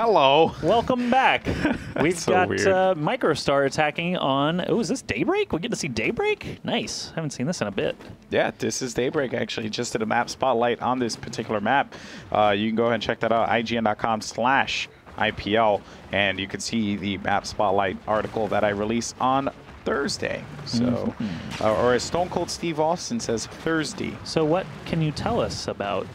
Hello. Welcome back. We've so got weird. Microstar attacking on... Oh, is this Daybreak? We get to see Daybreak? Nice. Haven't seen this in a bit. Yeah, this is Daybreak, actually. Just did a map spotlight on this particular map. You can go ahead and check that out, ign.com/IPL, and you can see the map spotlight article that I released on Thursday. So, or as Stone Cold Steve Austin says, Thursday. So what can you tell us about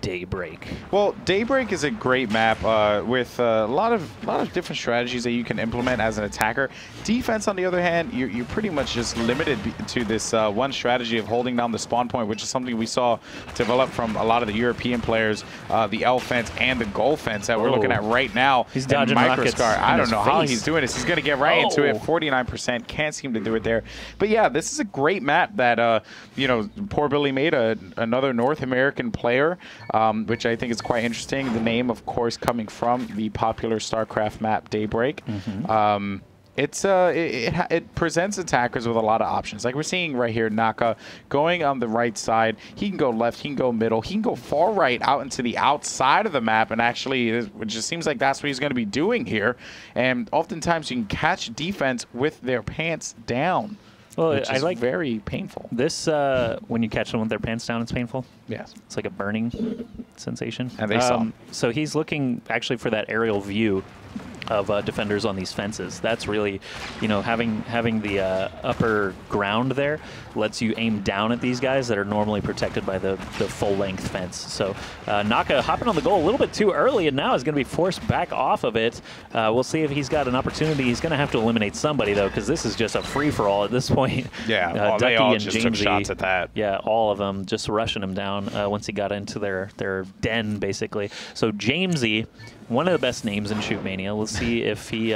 Daybreak? Well, Daybreak is a great map with a lot of different strategies that you can implement as an attacker. Defense, on the other hand, you're pretty much just limited to this one strategy of holding down the spawn point, which is something we saw develop from a lot of the European players, the L fence and the goal fence that we're looking at right now. He's dodging rockets. I don't know how he's doing this. He's going to get right into it. 49%, can't seem to do it there. But yeah, this is a great map that you know, poor Billy made another North American player. Which I think is quite interesting. The name, of course, coming from the popular StarCraft map Daybreak. It presents attackers with a lot of options. Like we're seeing right here, Naka going on the right side. He can go left, he can go middle, he can go far right out into the outside of the map, and actually, it just seems like that's what he's going to be doing here. And oftentimes you can catch defense with their pants down. Well, which I is like very painful. This, when you catch them with their pants down, it's painful? Yes. It's like a burning sensation. And they saw. So he's looking actually for that aerial view of defenders on these fences. That's really, you know, having the upper ground there lets you aim down at these guys that are normally protected by the full-length fence. So Naka hopping on the goal a little bit too early, and now is going to be forced back off of it. We'll see if he's got an opportunity. He's going to have to eliminate somebody, though, because this is just a free-for-all at this point. Yeah, they all just took shots at that. Yeah, all of them just rushing him down once he got into their den, basically. So Jamesy, one of the best names in Shootmania. We'll see if he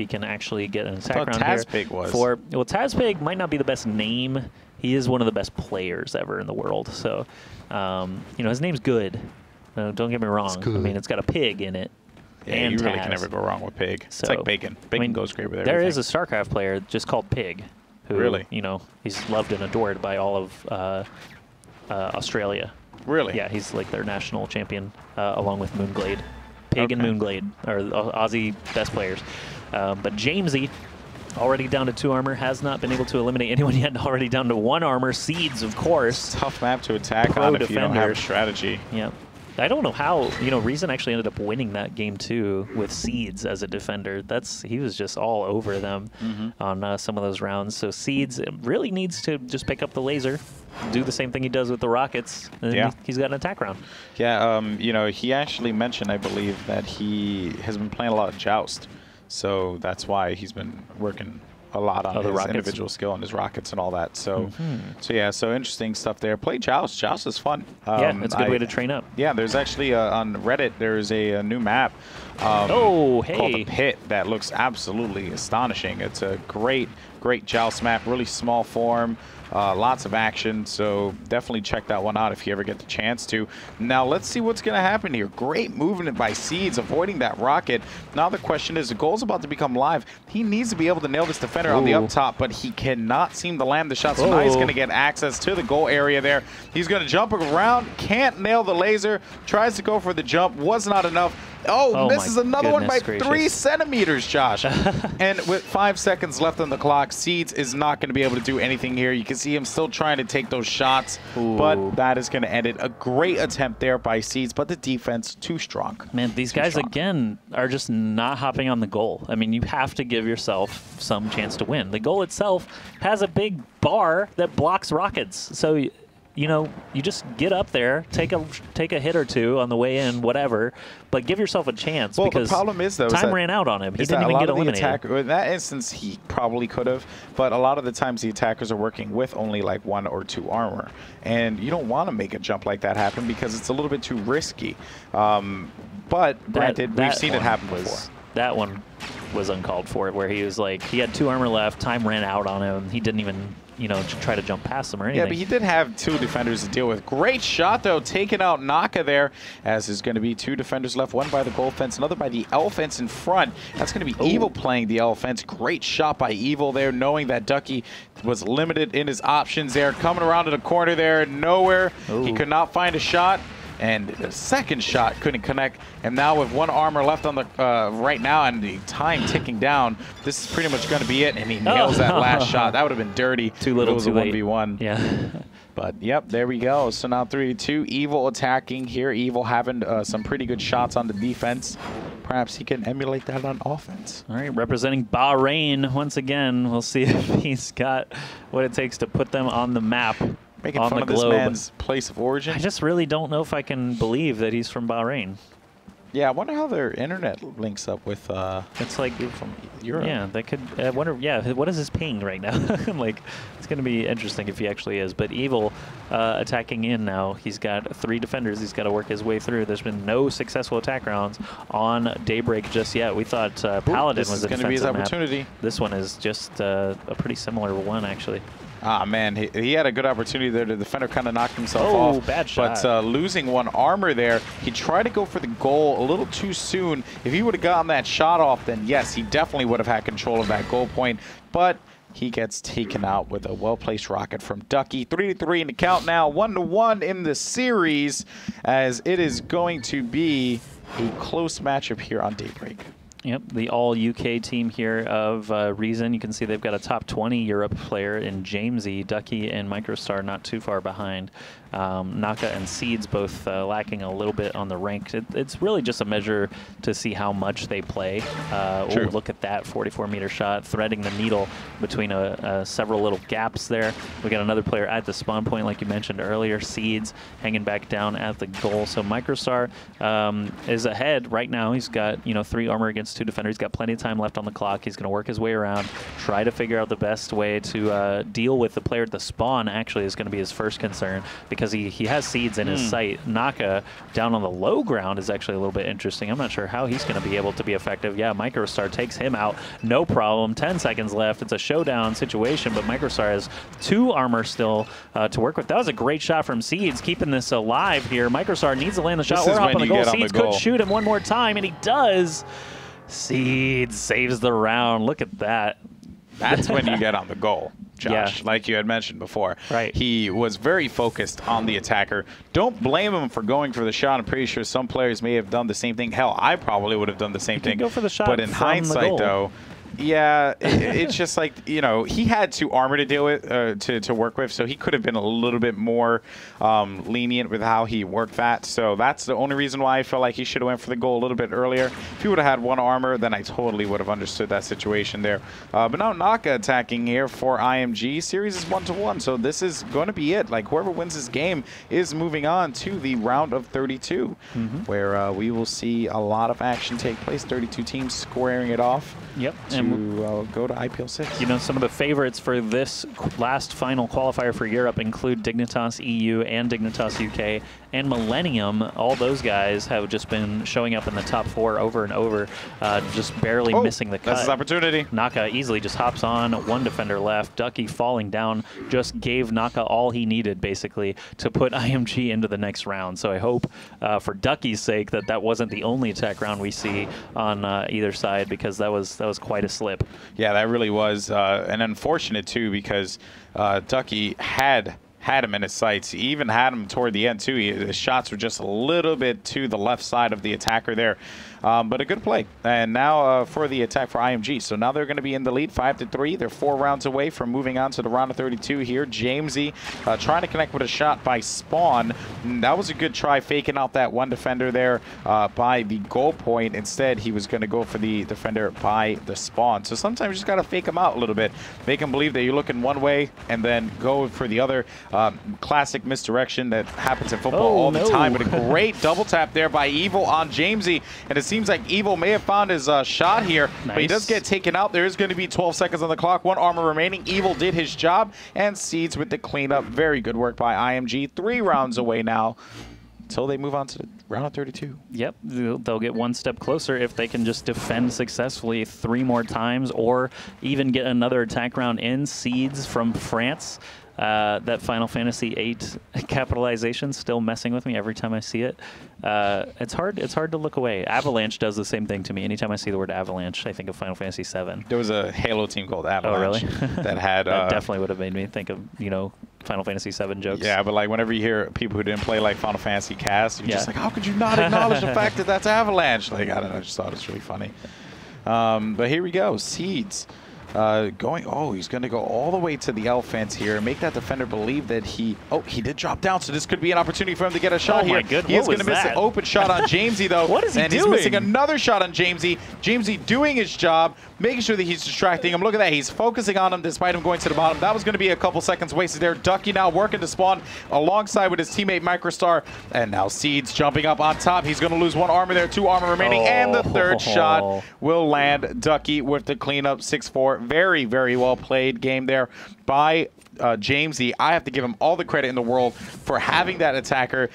can actually get an attack round here. Tazpig was. Well, Tazpig might not be the best name. He is one of the best players ever in the world. So, you know, his name's good. Don't get me wrong. I mean, it's got a pig in it. Yeah, and you really Taz. can never go wrong with pig. So, it's like bacon. Bacon goes great with everything. There is a StarCraft player just called Pig. Who, really? You know, he's loved and adored by all of Australia. Really? Yeah, he's like their national champion along with Moonglade. Pig and Moonglade are Aussie best players. But Jamesy, already down to 2 armor, has not been able to eliminate anyone yet. Already down to 1 armor. Seeds, of course. Tough map to attack on if you don't have a strategy. Yeah. I don't know how, you know, Reason actually ended up winning that game too with Seeds as a defender. He was just all over them on some of those rounds. So Seeds really needs to just pick up the laser, do the same thing he does with the rockets, and he's got an attack round. Yeah, you know, he actually mentioned, I believe, that he has been playing a lot of Joust. So that's why he's been working a lot on his individual skill and his rockets and all that. So, so interesting stuff there. Play Joust. Joust is fun. Yeah, it's a good way to train up. Yeah, there's actually on Reddit, there's a new map called the Pit that looks absolutely astonishing. It's a great Joust map, really small form. Lots of action, so definitely check that one out if you ever get the chance to. Now, let's see what's going to happen here. Great movement by Seeds, avoiding that rocket. Now the question is, the goal's about to become live. He needs to be able to nail this defender on the up top, but he cannot seem to land the shot, so now he's going to get access to the goal area there. He's going to jump around, can't nail the laser, tries to go for the jump, was not enough. Misses another one by 3 centimeters, Josh. And with 5 seconds left on the clock, Seeds is not going to be able to do anything here. You can see him still trying to take those shots, but that is going to end it. A great attempt there by Seeds, but the defense too strong. Man, these guys, again, are just not hopping on the goal. I mean, you have to give yourself some chance to win. The goal itself has a big bar that blocks rockets. So, you know, you just get up there, take a hit or two on the way in, whatever, but give yourself a chance. Well, because the problem is, though, time ran out on him. He didn't even get eliminated. In that instance, he probably could have, but a lot of the times the attackers are working with only like 1 or 2 armor, and you don't want to make a jump like that happen because it's a little bit too risky. But granted, we've seen it happen before. That one was uncalled for, where he was like, he had 2 armor left, time ran out on him, he didn't even, you know, try to jump past him or anything. Yeah, but he did have 2 defenders to deal with. Great shot, though, taking out Naka there, as there's going to be 2 defenders left, one by the goal fence, another by the L fence in front. That's going to be Evil playing the L fence. Great shot by Evil there, knowing that Ducky was limited in his options there. Coming around to the corner there, nowhere. He could not find a shot. And the second shot couldn't connect. And now with one armor left on the right now and the time ticking down, this is pretty much going to be it. And he nails that last shot. That would have been dirty. Too little, it was too a late. 1v1. Yeah. But, yep, there we go. So now 3-2. Evil attacking here. Evil having some pretty good shots on the defense. Perhaps he can emulate that on offense. All right, representing Bahrain once again. We'll see if he's got what it takes to put them on the map. Making on fun the of this globe. man's place of origin. I just really don't know if I can believe that he's from Bahrain. Yeah, I wonder how their internet links up with It's like from Europe. Yeah, that could. I wonder. Yeah, what is his ping right now? Like, it's going to be interesting if he actually is. But Evil attacking in now. He's got 3 defenders. He's got to work his way through. There's been no successful attack rounds on Daybreak just yet. We thought Paladin was a going to be his defensive map. opportunity. This one is just a pretty similar one, actually. Ah, man, he had a good opportunity there. The defender kind of knocked himself Oh, off. bad shot. But losing 1 armor there, he tried to go for the goal a little too soon. If he would have gotten that shot off, then yes, he definitely would have had control of that goal point. But he gets taken out with a well-placed rocket from Ducky. 3-3 in the count now, 1-1 in the series, as it is going to be a close matchup here on Daybreak. Yep, the all-UK team here of Reason. You can see they've got a top 20 Europe player in Jamesy, Ducky, and Microstar not too far behind. Naka and Seeds both lacking a little bit on the rank. It's really just a measure to see how much they play. True. Look at that 44-meter shot, threading the needle between several little gaps there. We got another player at the spawn point, like you mentioned earlier, Seeds, hanging back down at the goal. So Microstar is ahead right now. He's got 3 armor against 2 defenders. He's got plenty of time left on the clock. He's going to work his way around, try to figure out the best way to deal with the player at the spawn. Actually, is going to be his first concern because he has Seeds in his sight. Naka down on the low ground is actually a little bit interesting. I'm not sure how he's going to be able to be effective. Yeah, Microstar takes him out, no problem. 10 seconds left. It's a showdown situation, but Microstar has 2 armor still to work with. That was a great shot from Seeds, keeping this alive here. Microstar needs to land the shot or hop on the goal. Seeds could shoot him one more time, and he does. Seeds saves the round. Look at that. That's when you get on the goal, Josh, Yeah. like you had mentioned before. Right. He was very focused on the attacker. Don't blame him for going for the shot. I'm pretty sure some players may have done the same thing. Hell, I probably would have done the same thing. Go for the shot but in from hindsight, the goal. though, yeah, it's just like, he had 2 armor to deal with, to work with, so he could have been a little bit more lenient with how he worked that. So that's the only reason why I felt like he should have went for the goal a little bit earlier. If he would have had 1 armor, then I totally would have understood that situation there. But now Naka attacking here for IMG. Series is 1-1, so this is going to be it. Like, whoever wins this game is moving on to the round of 32, where we will see a lot of action take place. 32 teams squaring it off. Yep. To go to IPL 6. Some of the favorites for this last final qualifier for Europe include Dignitas EU and Dignitas UK and Millennium. All those guys have just been showing up in the top 4 over and over, just barely missing the cut. That's his opportunity. Naka easily just hops on, 1 defender left. Ducky falling down just gave Naka all he needed, basically, to put IMG into the next round. So I hope, for Ducky's sake, that wasn't the only attack round we see on either side, because that was quite a slip. Yeah, that really was, and unfortunate too, because Ducky had him in his sights. He even had him toward the end too. His shots were just a little bit to the left side of the attacker there. But a good play. And now for the attack for IMG. So now they're going to be in the lead 5-3. They're 4 rounds away from moving on to the round of 32 here. Jamesy trying to connect with a shot by Spawn. And that was a good try, faking out that 1 defender there by the goal point. Instead, he was going to go for the defender by the Spawn. So sometimes you just got to fake them out a little bit. Make them believe that you're looking one way and then go for the other. Classic misdirection that happens in football all the time. But a great double tap there by Evil on Jamesy. And it seems like Evil may have found his shot here, but he does get taken out. There is going to be 12 seconds on the clock, 1 armor remaining. Evil did his job, and Seeds with the cleanup. Very good work by IMG. 3 rounds away now until they move on to the round of 32. Yep, they'll get 1 step closer if they can just defend successfully 3 more times, or even get another attack round in. Seeds from France. That Final Fantasy VIII capitalization still messing with me every time I see it. It's hard to look away. Avalanche does the same thing to me. Anytime I see the word Avalanche, I think of Final Fantasy VII. There was a Halo team called Avalanche. Oh, really? that had that definitely would have made me think of Final Fantasy VII jokes. Yeah, but like whenever you hear people who didn't play like Final Fantasy cast, you're just like, how could you not acknowledge the fact that that's Avalanche? Like, I don't know, I just thought it was really funny. But here we go, Seeds. He's going to go all the way to the L fence here and make that defender believe that he did drop down, so this could be an opportunity for him to get a shot here. He is going to miss an open shot on Jamesy, though. What is he doing? And he's missing another shot on Jamesy. Jamesy doing his job, making sure that he's distracting him. Look at that. He's focusing on him despite him going to the bottom. That was going to be a couple seconds wasted there. Ducky now working to spawn alongside with his teammate Microstar. And now Seeds jumping up on top. He's going to lose 1 armor there, 2 armor remaining. And the third shot will land. Ducky with the cleanup, 6-4. Very, very well played game there by Jamesy. I have to give him all the credit in the world for having that attacker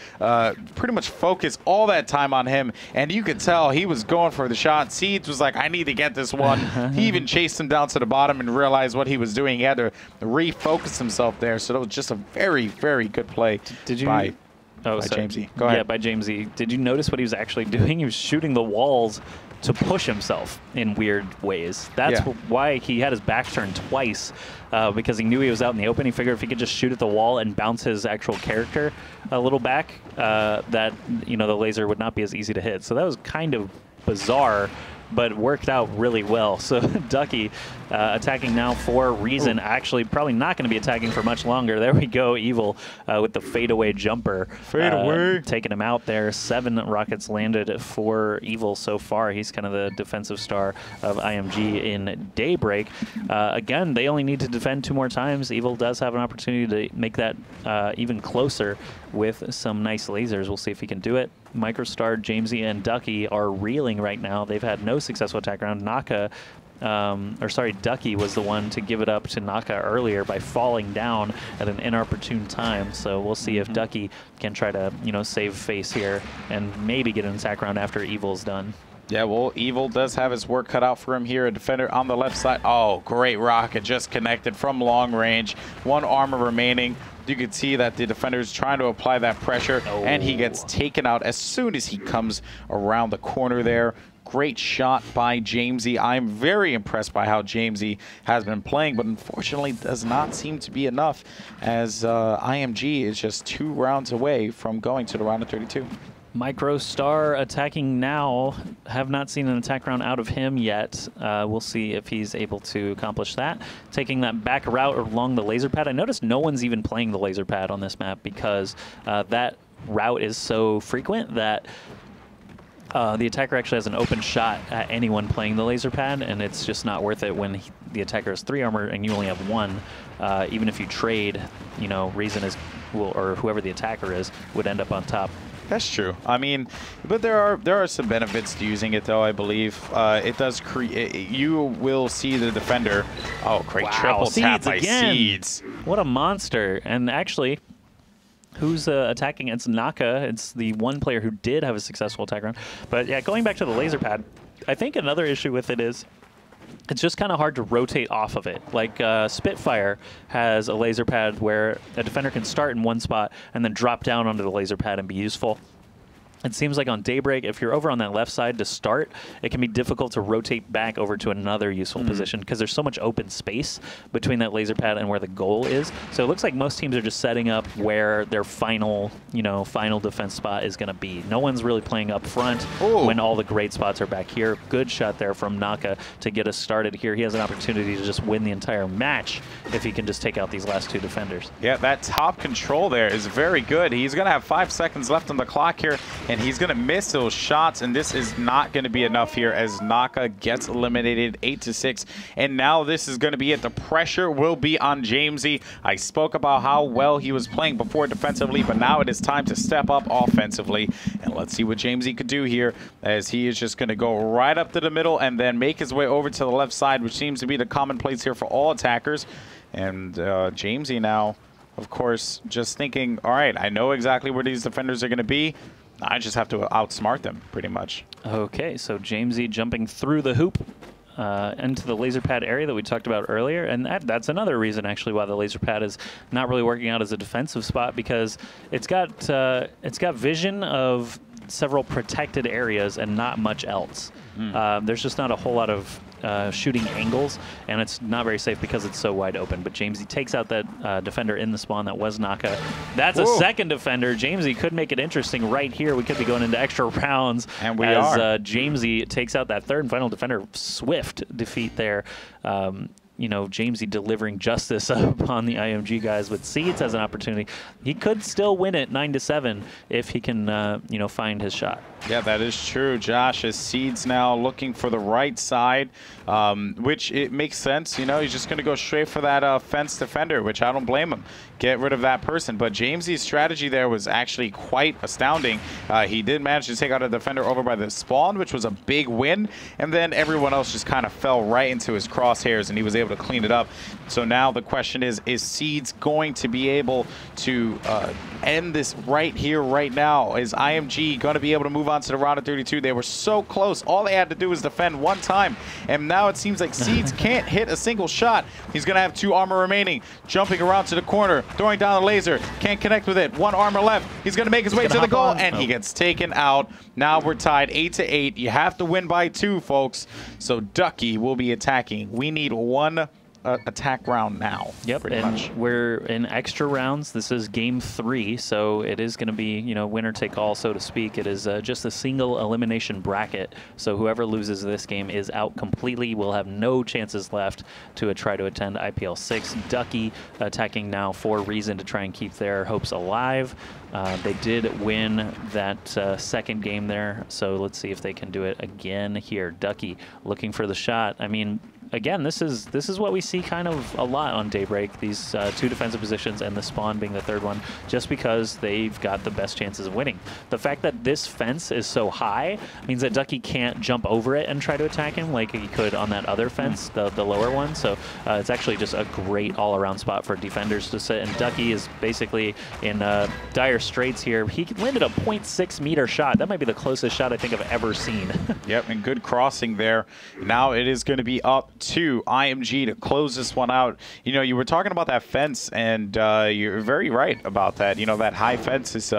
pretty much focus all that time on him, and you could tell he was going for the shot. Seeds was like, I need to get this one. He even chased him down to the bottom and realized what he was doing. He had to refocus himself there, so that was just a very, very good play by Jamesy. Go ahead. Yeah, by Jamesy. Did you notice what he was actually doing? He was shooting the walls to push himself in weird ways. That's why he had his back turned twice, because he knew he was out in the open. He figured if he could just shoot at the wall and bounce his actual character a little back, that the laser would not be as easy to hit. So that was kind of bizarre, but worked out really well. So Ducky attacking now for Reason. Actually, probably not going to be attacking for much longer. There we go, Evil with the fadeaway jumper. Fadeaway. Taking him out there. 7 rockets landed for Evil so far. He's kind of the defensive star of IMG in Daybreak. Again, they only need to defend 2 more times. Evil does have an opportunity to make that even closer with some nice lasers. We'll see if he can do it. Microstar, Jamesy, and Ducky are reeling right now. They've had no successful attack round. Ducky was the one to give it up to Naka earlier by falling down at an inopportune time. So we'll see if Ducky can try to, save face here and maybe get an attack round after Evil's done. Yeah, well, Evil does have his work cut out for him here. A defender on the left side. Oh, great rocket just connected from long range. 1 armor remaining. You can see that the defender is trying to apply that pressure, and he gets taken out as soon as he comes around the corner there. Great shot by Jamesy. I'm very impressed by how Jamesy has been playing, but unfortunately does not seem to be enough, as IMG is just 2 rounds away from going to the round of 32. Microstar attacking now. Have not seen an attack round out of him yet. We'll see if he's able to accomplish that. Taking that back route along the laser pad. I noticed no one's even playing the laser pad on this map because that route is so frequent that the attacker actually has an open shot at anyone playing the laser pad, and it's just not worth it when the attacker has 3 armor and you only have 1. Even if you trade, Reason or whoever the attacker is would end up on top. That's true. I mean, but there are some benefits to using it, though. I believe it does create. You will see the defender. Oh, great triple tap by Seeds. What a monster! And actually, who's attacking? It's Naka. It's the one player who did have a successful attack round. But yeah, going back to the laser pad, I think another issue with it is it's just kind of hard to rotate off of it. Like Spitfire has a laser pad where a defender can start in one spot and then drop down onto the laser pad and be useful. It seems like on Daybreak, if you're over on that left side to start, it can be difficult to rotate back over to another useful position because there's so much open space between that laser pad and where the goal is. So it looks like most teams are just setting up where their final, final defense spot is going to be. No one's really playing up front when all the great spots are back here. Good shot there from Naka to get us started here. He has an opportunity to just win the entire match if he can just take out these last 2 defenders. Yeah, that top control there is very good. He's going to have 5 seconds left on the clock here, and he's going to miss those shots, and this is not going to be enough here as Naka gets eliminated 8-6. And now this is going to be it. The pressure will be on Jamesy. I spoke about how well he was playing before defensively, but now it is time to step up offensively. And let's see what Jamesy could do here, as he is just going to go right up to the middle and then make his way over to the left side, which seems to be the commonplace here for all attackers. And Jamesy now, of course, just thinking, all right, I know exactly where these defenders are going to be. I just have to outsmart them, pretty much. Okay, so Jamesy jumping through the hoop into the laser pad area that we talked about earlier, and that's another reason actually why the laser pad is not really working out as a defensive spot, because it's got vision of several protected areas and not much else. There's just not a whole lot of shooting angles, and it's not very safe because it's so wide open. But Jamesy takes out that defender in the spawn. That was Naka. That's a second defender. Jamesy could make it interesting right here. We could be going into extra rounds. And we as, are. Jamesy takes out that third and final defender. Swift defeat there. You know, Jamesy delivering justice upon the IMG guys, with Seeds as an opportunity. He could still win it 9-7 if he can, you know, find his shot. Yeah, that is true, Josh. As Seeds now looking for the right side, which it makes sense. You know, he's just going to go straight for that fence defender, which I don't blame him. Get rid of that person. But Jamesy's strategy there was actually quite astounding. He did manage to take out a defender over by the spawn, which was a big win. And then everyone else just kind of fell right into his crosshairs, and he was able to clean it up. So now the question is Seeds going to be able to end this right here, right now? Is IMG going to be able to move on to the round of 32? They were so close. All they had to do was defend one time, and now it seems like Seeds can't hit a single shot. He's going to have 2 armor remaining. Jumping around to the corner, throwing down the laser. Can't connect with it. 1 armor left. He's going to make his way to the goal, and he gets taken out. Now we're tied 8-8. You have to win by 2, folks. So Ducky will be attacking. We need 1 attack round now. Yep, and we're in extra rounds. This is game 3, so it is going to be, you know, winner take all, so to speak. It is just a single elimination bracket, so whoever loses this game is out completely. Will have no chances left to try to attend IPL 6. Ducky attacking now for Reason to try and keep their hopes alive. They did win that second game there, so let's see if they can do it again here. Ducky looking for the shot. I mean, again, this is what we see kind of a lot on Daybreak, these 2 defensive positions and the spawn being the third one, just because they've got the best chances of winning. The fact that this fence is so high means that Ducky can't jump over it and try to attack him like he could on that other fence, the lower one. So it's actually just a great all-around spot for defenders to sit, and Ducky is basically in dire straits here. He landed a 0.6 meter shot. That might be the closest shot I think I've ever seen. Yep, and good crossing there. Now it is going to be up to IMG to close this one out. You know, you were talking about that fence, and you're very right about that. You know, that high fence is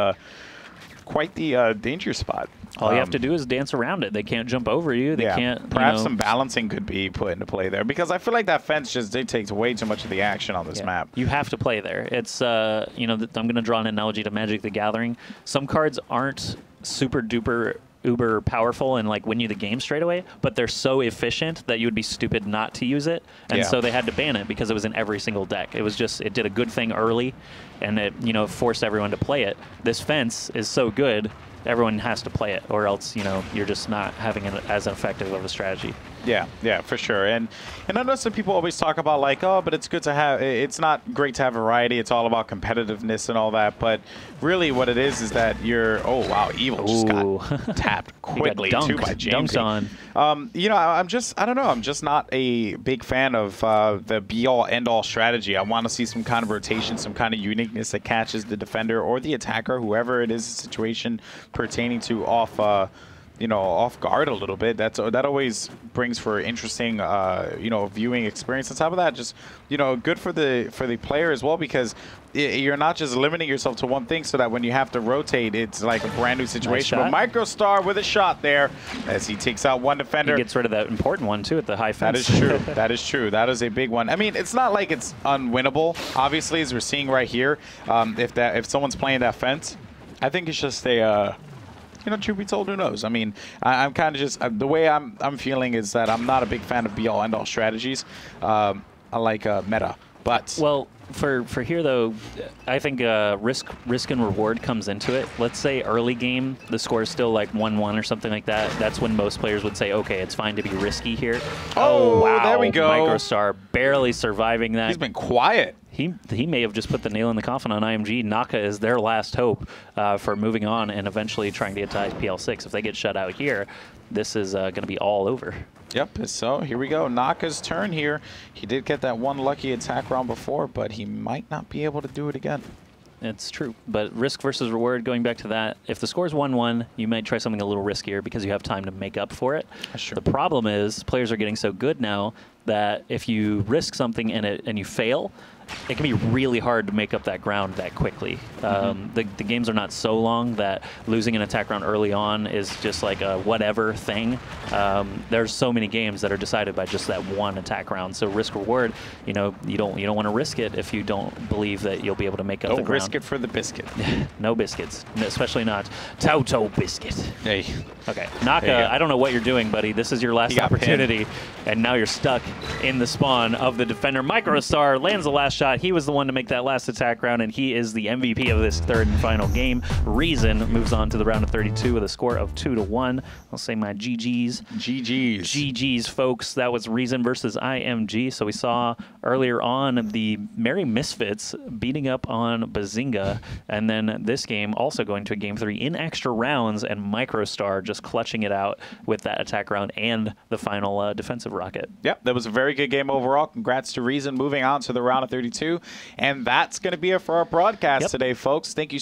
quite the danger spot. All you have to do is dance around it. They can't jump over you. They can't. Perhaps some balancing could be put into play there, because I feel like that fence just dictates way too much of the action on this map. You have to play there. It's you know, I'm going to draw an analogy to Magic the Gathering. Some cards aren't super duper uber powerful and like win you the game straight away, but they're so efficient that you would be stupid not to use it. And so they had to ban it because it was in every single deck. It was just, it did a good thing early, and it, you know, forced everyone to play it. This fence is so good, everyone has to play it, or else, you know, you're just not having it as effective of a strategy. Yeah, for sure. And I know some people always talk about like, oh, but it's good to have, it's not great to have variety. It's all about competitiveness and all that. But really what it is that you're, oh, wow, Evil just got tapped quickly too by James. Dunked on. You know, I don't know. I'm just not a big fan of the be-all, end-all strategy. I want to see some kind of rotation, some kind of uniqueness that catches the defender or the attacker, whoever it is, the situation pertaining to off you know, off guard a little bit. That always brings for interesting, you know, viewing experience. On top of that, just, you know, good for the player as well, because you're not just limiting yourself to one thing, so that when you have to rotate, it's like a brand new situation. But Microstar with a shot there as he takes out one defender. He gets rid of that important one too at the high fence. That is true. That is true. That is a big one. I mean, it's not like it's unwinnable. Obviously, as we're seeing right here, if someone's playing that fence, I think it's just a. You know, truth be told, who knows? I mean, I'm kind of just the way I'm feeling is that I'm not a big fan of be-all, end-all strategies. I like meta, but well, for here though, I think risk and reward comes into it. Let's say early game, the score is still like 1-1 or something like that. That's when most players would say, okay, it's fine to be risky here. Oh, wow! There we go. Microstar barely surviving that. He's been quiet. He may have just put the nail in the coffin on IMG. Naka is their last hope for moving on and eventually trying to get to IPL 6. If they get shut out here, this is going to be all over. Yep, so here we go. Naka's turn here. He did get that one lucky attack round before, but he might not be able to do it again. It's true, but risk versus reward, going back to that, if the score is 1-1, you might try something a little riskier because you have time to make up for it. The problem is players are getting so good now that if you risk something and you fail, it can be really hard to make up that ground that quickly. The games are not so long that losing an attack round early on is just like a whatever thing. There's so many games that are decided by just that one attack round. So risk reward, you don't want to risk it if you don't believe that you'll be able to make up the ground. Don't risk it for the biscuit. No biscuits, especially not Tauto biscuit. Hey. Okay, Naka, I don't know what you're doing, buddy. This is your last opportunity, and now you're stuck in the spawn of the defender. Microstar lands the last shot. He was the one to make that last attack round, and he is the MVP of this third and final game. Reason moves on to the round of 32 with a score of 2-1. I'll say my GGs. GGs. GGs, folks. That was Reason versus IMG. So we saw earlier on the Merry Misfits beating up on Bazinga, and then this game also going to a game 3 in extra rounds, and Microstar just clutching it out with that attack round and the final defensive rocket. Yep, that was a very good game overall. Congrats to Reason moving on to the round of 32. And that's going to be it for our broadcast today, folks. Thank you